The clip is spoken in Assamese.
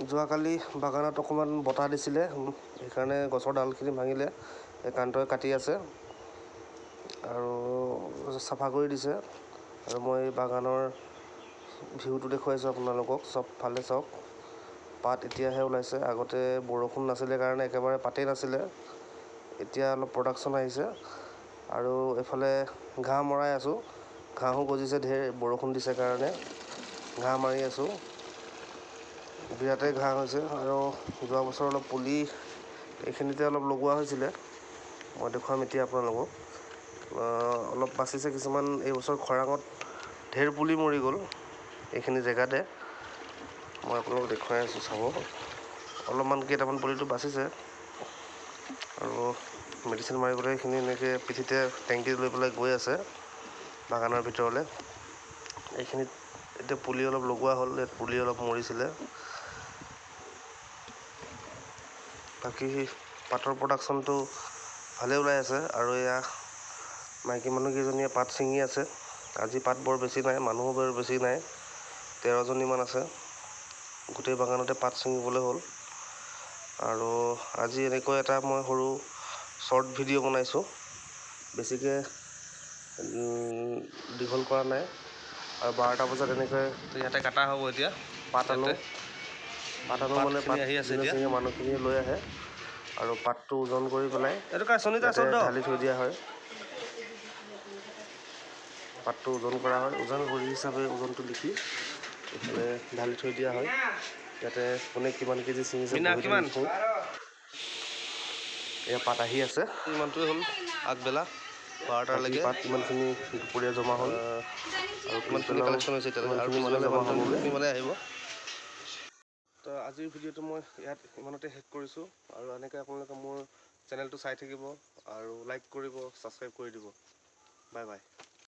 যোৱাকালি বাগানত অকণমান বতাহ দিছিলে, সেইকাৰণে গছৰ ডালখিনি ভাঙিলে। এই কান্তই কাটি আছে আৰু চাফা কৰি দিছে। আৰু মই বাগানৰ ভিউটো দেখুৱাইছোঁ আপোনালোকক। চবফালে চাওক, পাত এতিয়াহে ওলাইছে। আগতে বৰষুণ নাছিলে কাৰণে একেবাৰে পাতেই নাছিলে। এতিয়া অলপ প্ৰডাকশ্যন আহিছে। আৰু এইফালে ঘাঁহ মৰাই আছোঁ। ঘাঁহো গজিছে ঢেৰ, বৰষুণ দিছে কাৰণে ঘাঁহ মাৰি আছোঁ। বিৰাটেই ঘাঁহ হৈছে। আৰু যোৱা বছৰ অলপ পুলি এইখিনিতে অলপ লগোৱা হৈছিলে, মই দেখুৱাম এতিয়া আপোনালোকক। অলপ বাচিছে কিছুমান। এইবছৰ খৰাঙত ঢেৰ পুলি মৰি গ'ল এইখিনি জেগাতে। মই আপোনালোকক দেখুৱাই আছোঁ, চাব। অলপমান কেইটামান পুলিটো বাচিছে। আৰু মেডিচিন মাৰিবলৈ এইখিনি এনেকৈ পিঠিতে টেংকি লৈ পেলাই গৈ আছে বাগানৰ ভিতৰলৈ। এইখিনিত এতিয়া পুলি অলপ লগোৱা হ'ল, ইয়াত পুলি অলপ মৰিছিলে। বাকী পাতৰ প্ৰডাকশ্যনটো ভালেই ওলাই আছে। আৰু এয়া মাইকী মানুহকেইজনীয়ে পাত ছিঙি আছে। আজি পাত বৰ বেছি নাই, মানুহো বৰ বেছি নাই, 13জনীমান আছে। গোটেই বাগানতে পাত ছিঙিবলৈ হ'ল। আৰু আজি এনেকৈ এটা মই সৰু শ্বৰ্ট ভিডিঅ' বনাইছোঁ, বেছিকৈ দীঘল কৰা নাই। আৰু 12টা বজাত এনেকৈ ইয়াতে কাটা হ'ব। এতিয়া পাত আনো মানে পাত যোনে ছিঙে মানুহখিনিয়ে লৈ আহে আৰু পাতটো ওজন কৰি পেলাই ইয়াতে ঢালি থৈ দিয়া হয়। পাতটো ওজন কৰা হয়, ওজন কৰি হিচাপে ওজনটো লিখি এইফালে ঢালি থৈ দিয়া হয়। ইয়াতে কোনে কিমান কেজি ছিঙিছে বহীত লিখোঁ। এয়া পাত আহি আছে। ইমানটোৱে হ'ল আগবেলা 12টালৈকে। পাত ইমানখিনি দুপৰীয়া জমা হ'ল আৰু কিমানখিনি কালেকশ্যন হৈছে এতিয়ালৈকে, আৰু পিছবেলা মানে আহিব। তো আজিৰ ভিডিঅ'টো মই ইয়াত ইমানতে শেষ কৰিছোঁ। আৰু এনেকৈ আপোনালোকে মোৰ চেনেলটো চাই থাকিব আৰু লাইক কৰিব, ছাবস্ক্ৰাইব কৰি দিব। Bye bye.